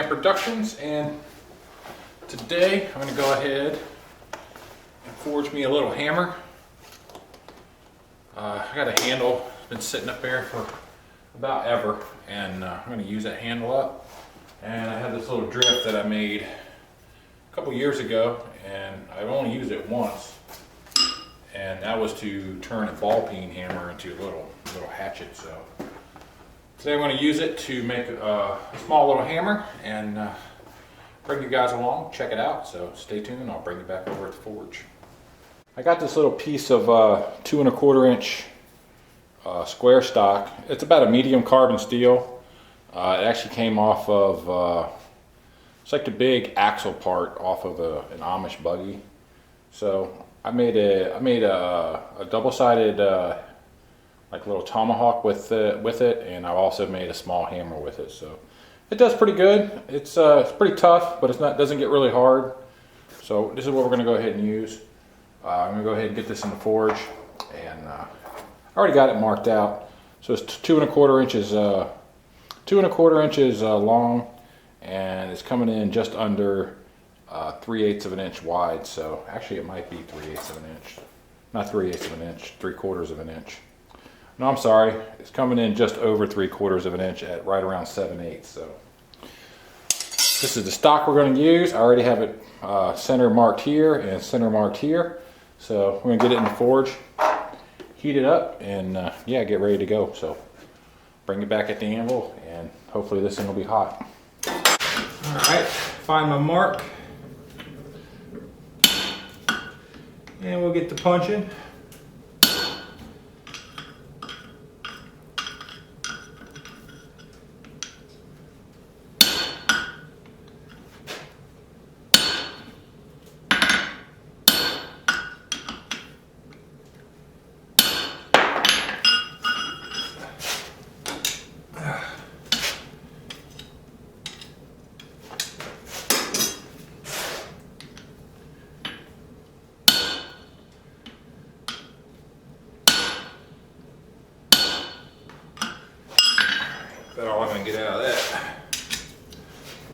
Productions, and today I'm going to go ahead and forge me a little hammer. I got a handle, it's been sitting up there for about ever, and I'm going to use that handle up. And I have this little drift that I made a couple years ago, and I've only used it once, and that was to turn a ball peen hammer into a little hatchet. So today I'm going to use it to make a small little hammer and bring you guys along, check it out. So stay tuned, I'll bring you back over at the forge. I got this little piece of 2 1/4 inch square stock. It's about a medium carbon steel. It actually came off of, it's like the big axle part off of an Amish buggy. So I made a double-sided like little tomahawk with it, and I also made a small hammer with it. So it does pretty good. It's pretty tough, but doesn't get really hard. So this is what we're going to go ahead and use. I'm going to go ahead and get this in the forge, and I already got it marked out. So it's 2 1/4 inches, 2 1/4 inches long, and it's coming in just under 3/8 of an inch wide. So actually, it might be 3/8 of an inch, not 3/8 of an inch, 3/4 of an inch. No, I'm sorry. It's coming in just over 3/4 of an inch at right around 7/8. So this is the stock we're going to use. I already have it center marked here and center marked here. So we're going to get it in the forge, heat it up, and yeah, get ready to go. So bring it back at the anvil, and hopefully this thing will be hot. All right, find my mark, and we'll get to punching. That's all I'm going to get out of that.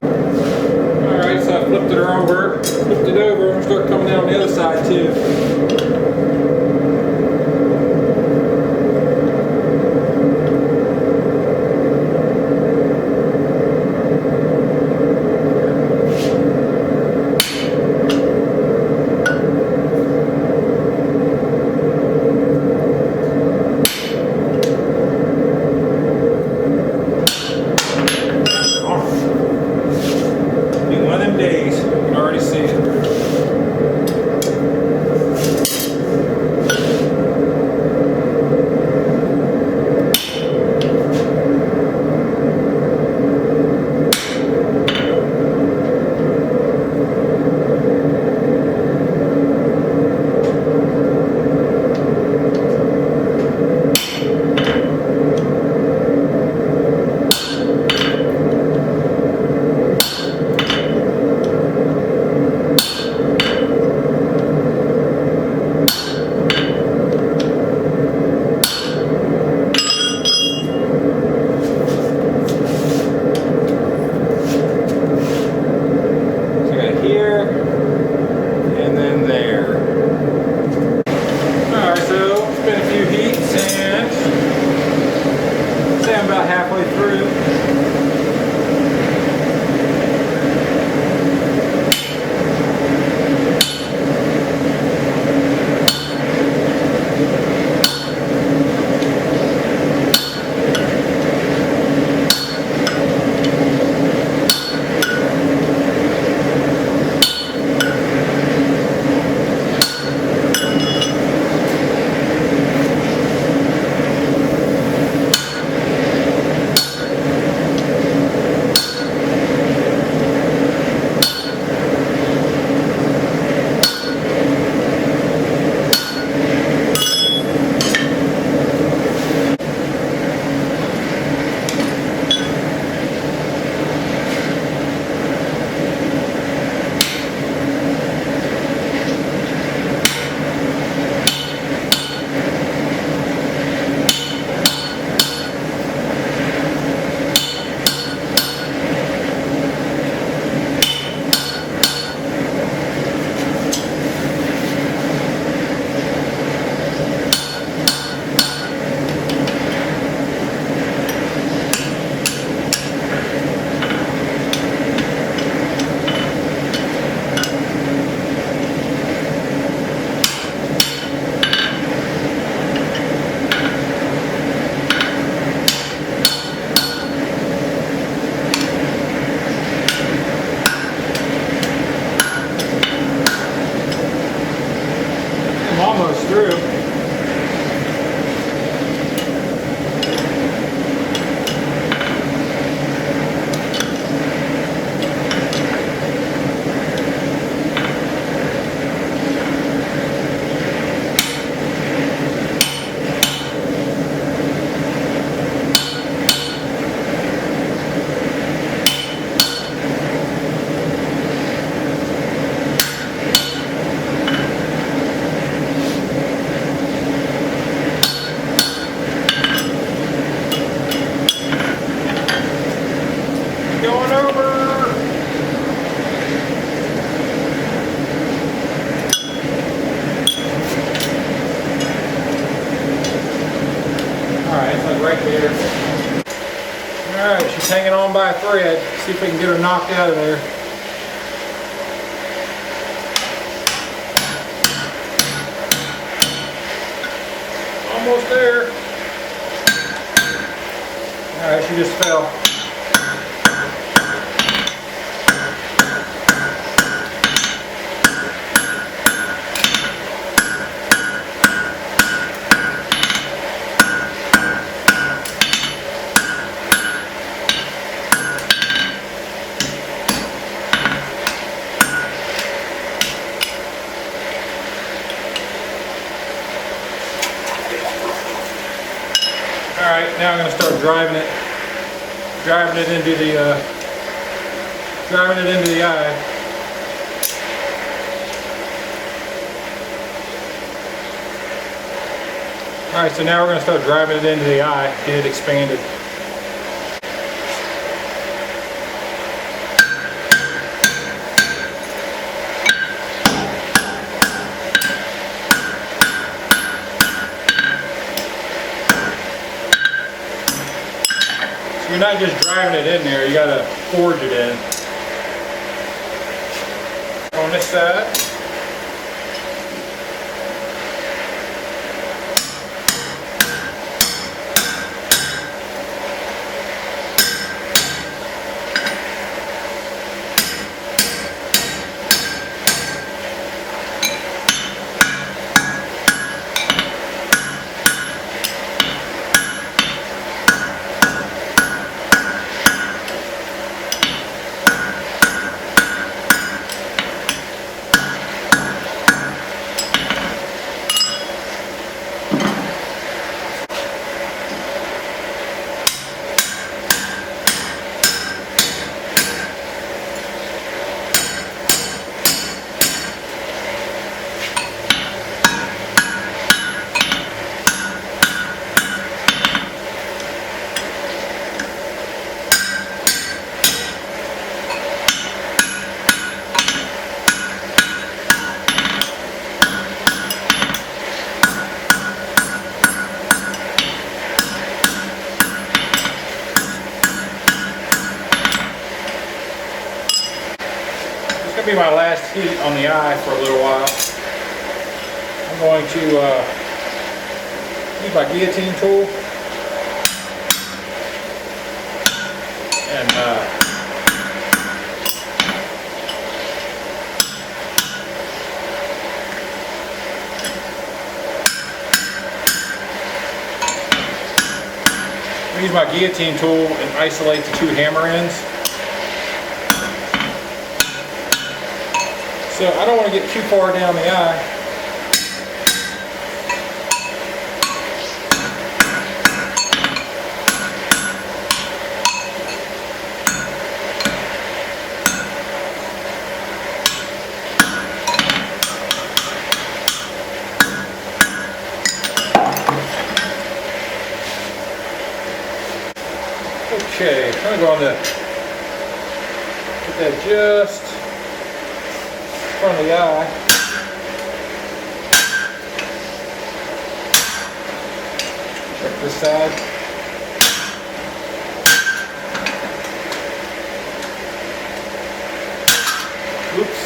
Alright, so I flipped it over. I'm going to start coming down on the other side too. it's like right there. Alright, she's hanging on by a thread. See if we can get her knocked out of there. Almost there. Alright, she just fell. Alright, now I'm going to start driving it into the eye. Alright, so now we're going to start driving it into the eye, get it expanded. You're not just driving it in there, you gotta forge it in. On this side. Be my last heat on the eye for a little while. I'm going to use my guillotine tool and use my guillotine tool and isolate the two hammer ends. So I don't want to get too far down the eye. Okay, I'm going to get that just front of the eye. Check this side. Oops.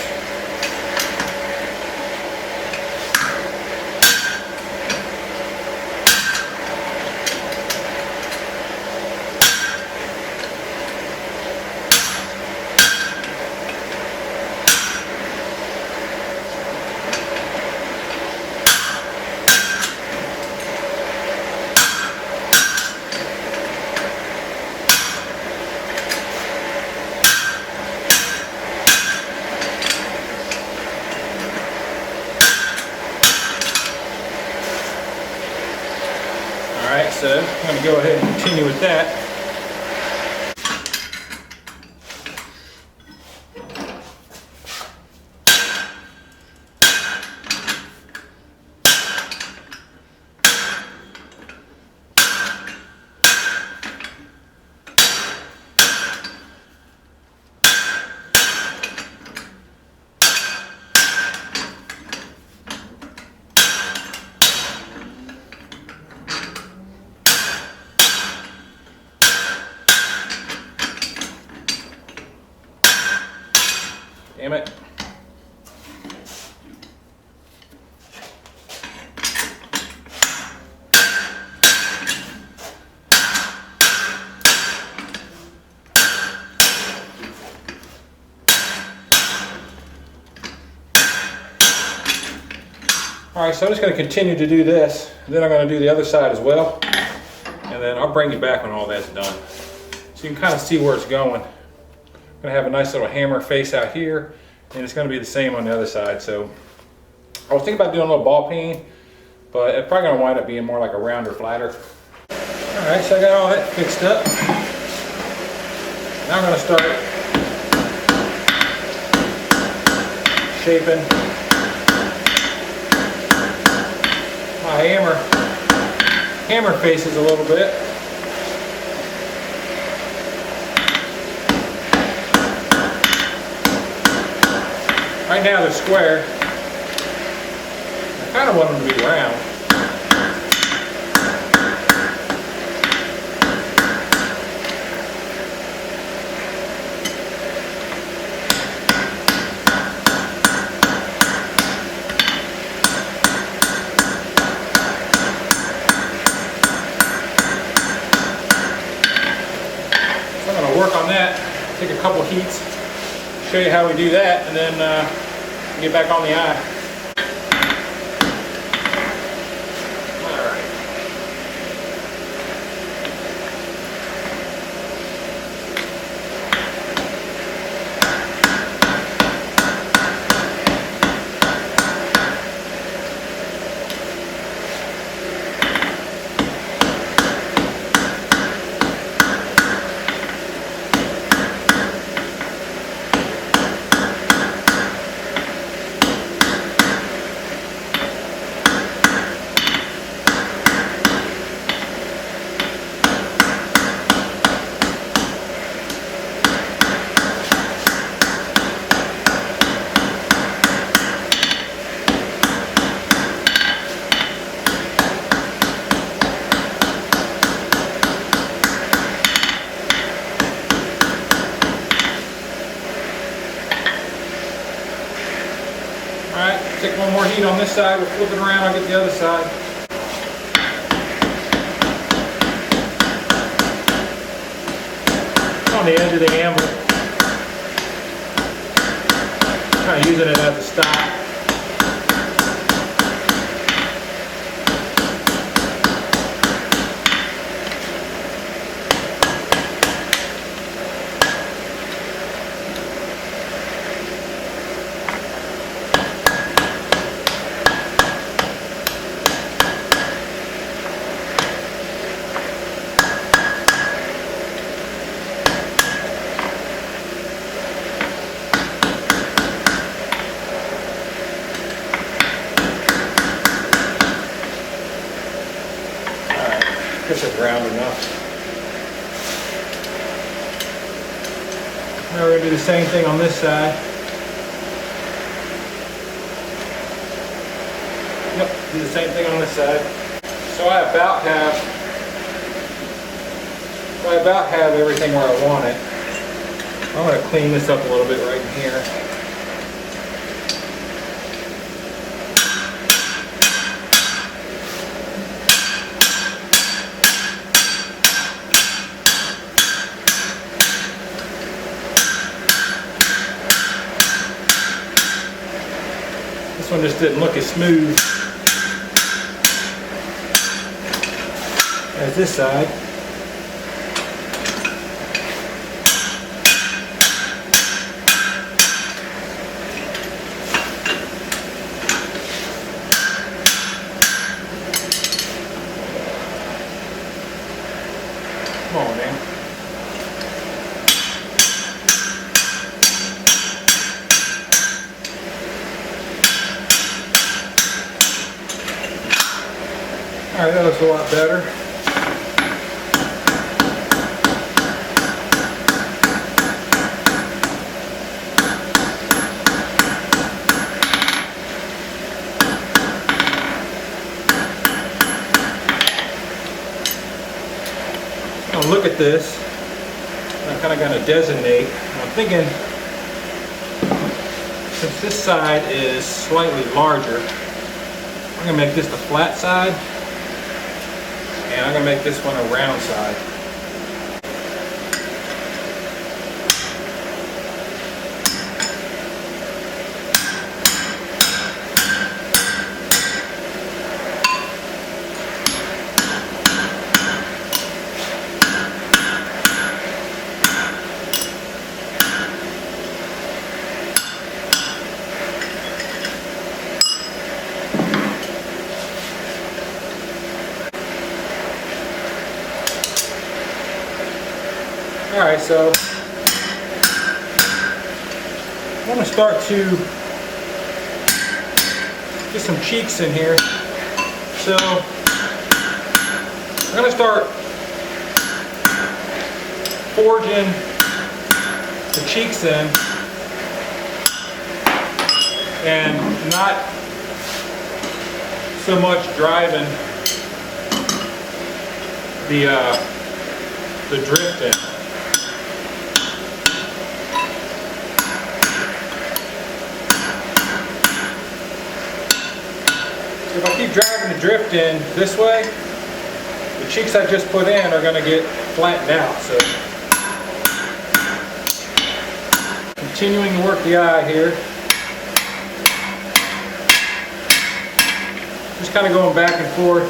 Alright, so I'm going to go ahead and continue with that. Damn it. All right, so I'm just going to continue to do this, and then I'm going to do the other side as well, and then I'll bring you back when all that's done. So you can kind of see where it's going. I'm going to have a nice little hammer face out here, and it's going to be the same on the other side. So I was thinking about doing a little ball peen, but it's probably going to wind up being more like a rounder, flatter. All right, so I got all that fixed up. Now I'm going to start shaping my hammer faces a little bit. Right now they're square. I kind of want them to be round. So I'm going to work on that, take a couple heats, show you how we do that, and then get back on the eye. Alright, take one more heat on this side, we'll flip it around, I'll get the other side. On the edge of the anvil. Kind of using it as a stop. This is round enough. Now we're going to do the same thing on this side. Yep, do the same thing on this side. So I about have everything where I want it. I'm going to clean this up a little bit right in here. This one just didn't look as smooth as this side. Come on, man. All right, that looks a lot better. Now look at this. I'm kind of going to designate. I'm thinking since this side is slightly larger, I'm going to make this the flat side, and I'm going to make this one a round side. Alright, so I'm going to start to get some cheeks in here. So I'm going to start forging the cheeks in and not so much driving the drift in. If I keep driving the drift in this way, the cheeks I just put in are going to get flattened out. So, continuing to work the eye here. Just kind of going back and forth.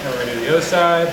Now we're going to do the other side.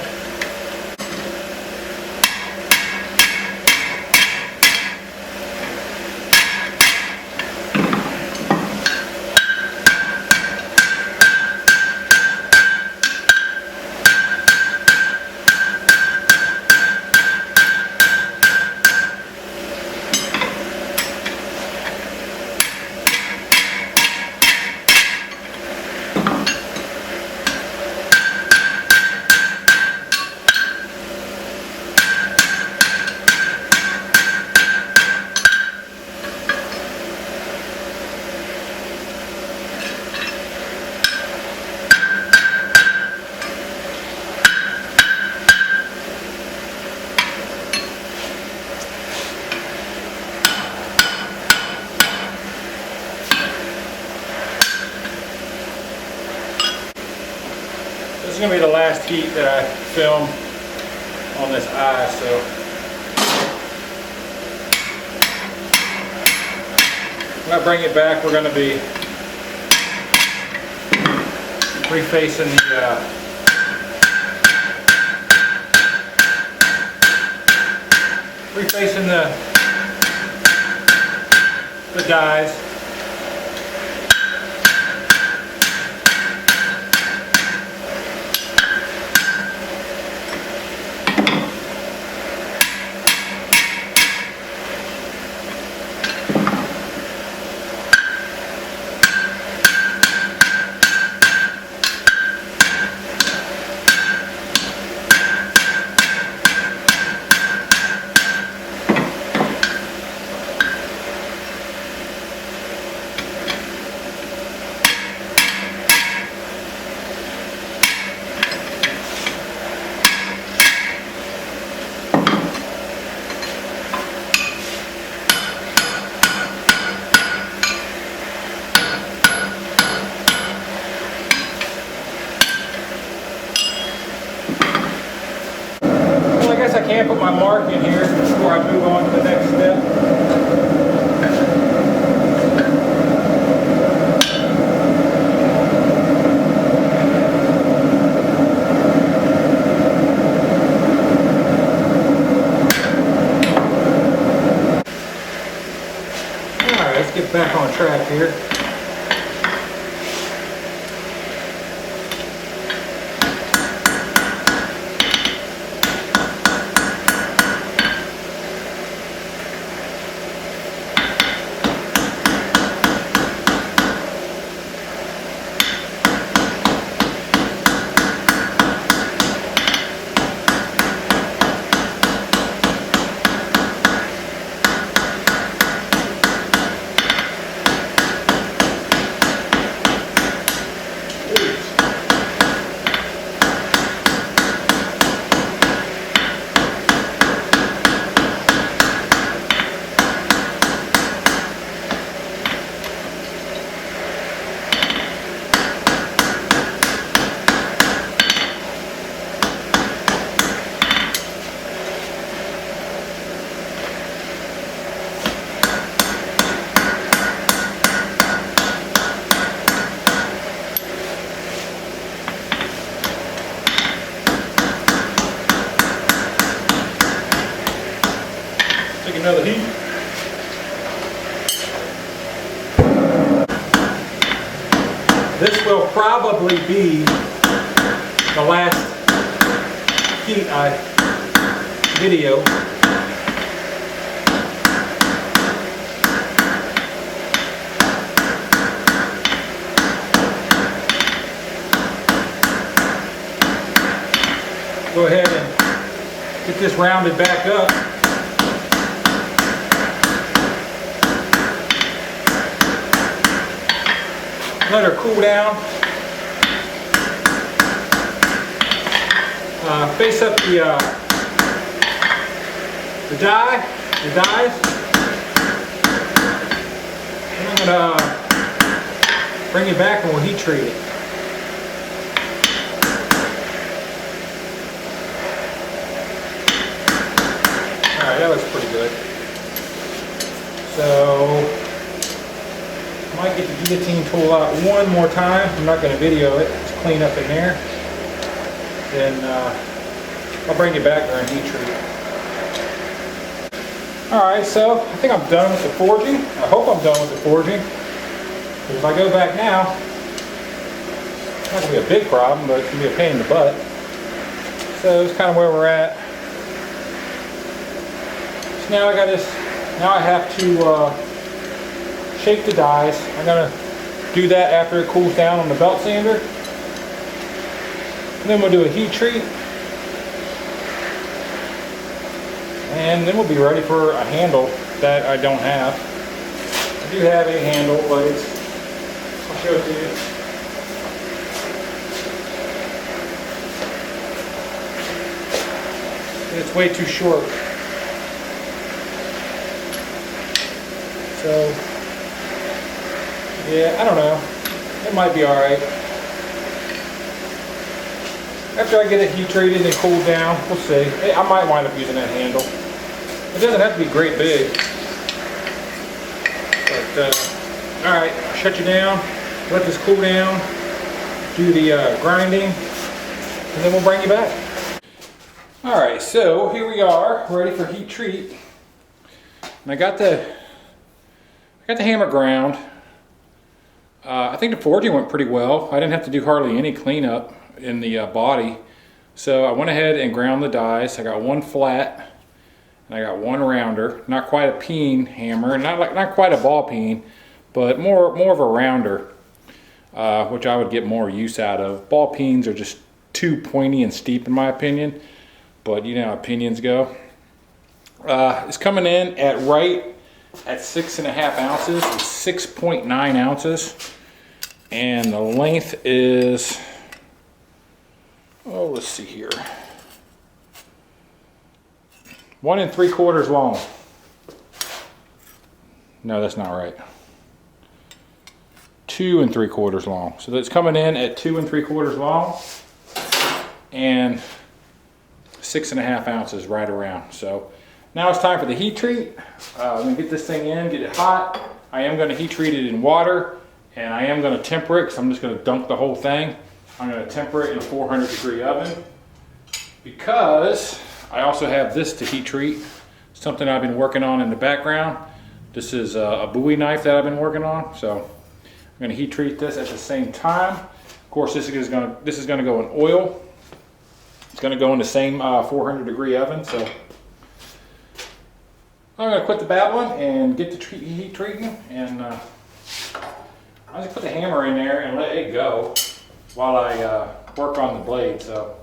This is going to be the last heat that I film on this eye, so when I bring it back, we're going to be refacing the dies. I can put my mark in here before I move on to the next step. off here. Take another heat. This will probably be the last heat video. Go ahead and get this rounded back up. Let her cool down. Face up the dies. And I'm gonna bring it back and we'll heat treat it. All right, that looks pretty good. So. Might get the guillotine tool out one more time. I'm not going to video it. It's clean up in there. Then I'll bring it back during heat treat. Alright, so I think I'm done with the forging. I hope I'm done with the forging. If I go back now, it's not going to be a big problem, but it's going to be a pain in the butt. So that's kind of where we're at. So now I got this. Now I have to shake the dies. I'm going to do that after it cools down on the belt sander. And then we'll do a heat treat. And then we'll be ready for a handle that I don't have. I do have a handle, but I'll show it to you. It's way too short. So, yeah, I don't know. It might be alright. After I get it heat treated and cooled down, we'll see. I might wind up using that handle. It doesn't have to be great big. But, alright, shut you down. Let this cool down. Do the grinding. And then we'll bring you back. Alright, so here we are, ready for heat treat. And I got the hammer ground. I think the forging went pretty well. I didn't have to do hardly any cleanup in the body. So I went ahead and ground the dies. I got one flat and I got one rounder. Not quite a peen hammer, not quite a ball peen, but more of a rounder, which I would get more use out of. Ball peens are just too pointy and steep in my opinion, but you know how opinions go. It's coming in at right at 6.5 ounces, 6.9 ounces, and the length is, oh, let's see here, 1 3/4 long. No, that's not right. 2 3/4 long. So that's coming in at 2 3/4 long and 6.5 ounces right around. So now it's time for the heat treat. I'm going to get this thing in, get it hot. I am going to heat treat it in water, and I am going to temper it because I'm just going to dunk the whole thing. I'm going to temper it in a 400-degree oven because I also have this to heat treat, something I've been working on in the background This is a Bowie knife that I've been working on, so I'm going to heat treat this at the same time. Of course, this is going to go in oil. It's going to go in the same 400-degree oven. So I'm going to quit the babbling and get the heat treating, and I'll just put the hammer in there and let it go while I work on the blade. So.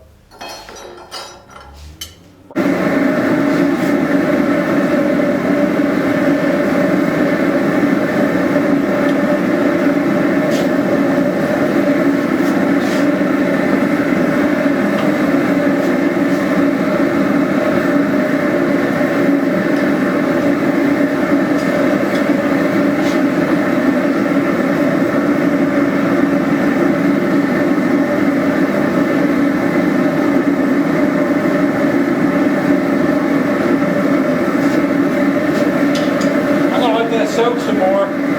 Soak some more.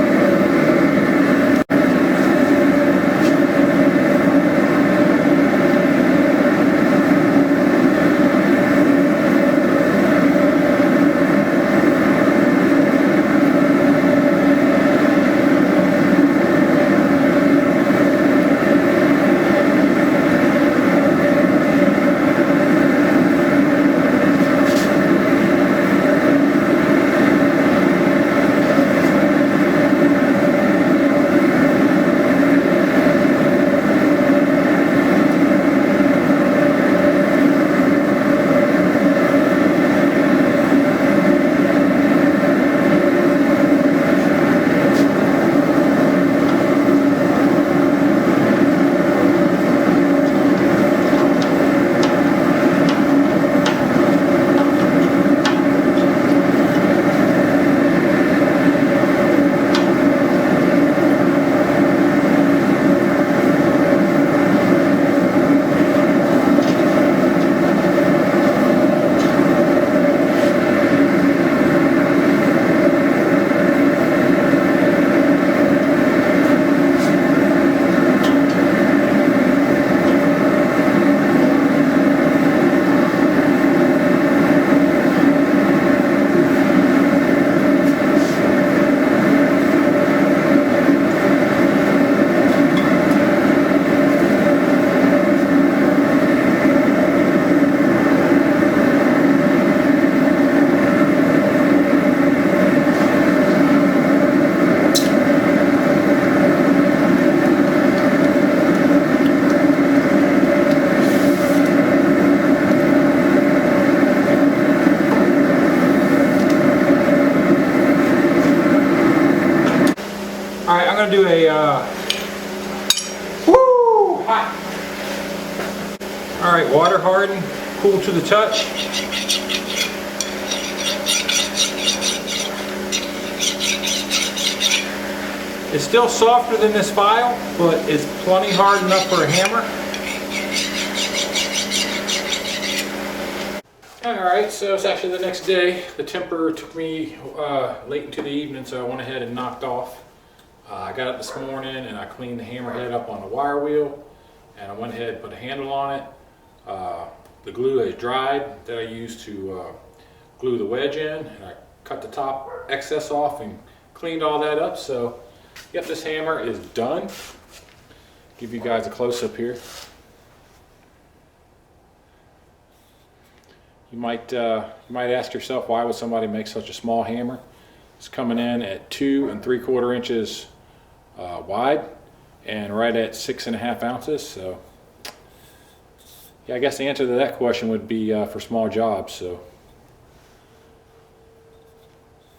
Alright, I'm going to do a, woo, hot. Alright, water hardened, cool to the touch. It's still softer than this file, but it's plenty hard enough for a hammer. Alright, so it's actually the next day. The temper took me late into the evening, so I went ahead and knocked off. I got up this morning and I cleaned the hammerhead up on the wire wheel, and I went ahead and put a handle on it. The glue has dried that I used to glue the wedge in, and I cut the top excess off and cleaned all that up. So yep, this hammer is done. Give you guys a close-up here. You might ask yourself, why would somebody make such a small hammer? It's coming in at 2 3/4 inches wide and right at 6.5 ounces. So yeah, I guess the answer to that question would be for small jobs.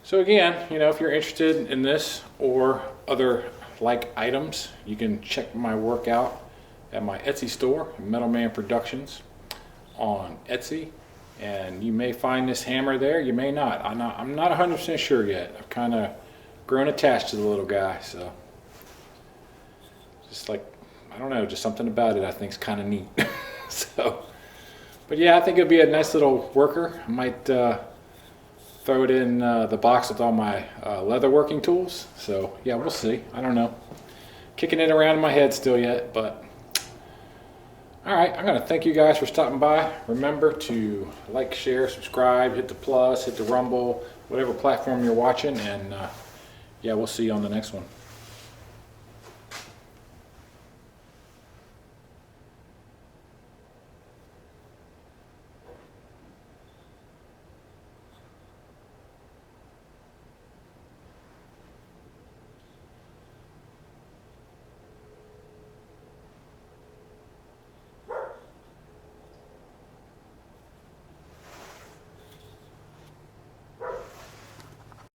So again, you know, if you're interested in this or other like items, you can check my work out at my Etsy store, Metal Man Productions, on Etsy. And you may find this hammer there, you may not. I'm not 100% sure yet. I've kind of grown attached to the little guy, so just like, I don't know, just something about it I think is kind of neat. So, but yeah, I think it'll be a nice little worker. I might throw it in the box with all my leather working tools. So yeah, we'll see. I don't know. Kicking it around in my head still yet, but all right, I'm going to thank you guys for stopping by. Remember to like, share, subscribe, hit the plus, hit the rumble, whatever platform you're watching, and yeah, we'll see you on the next one.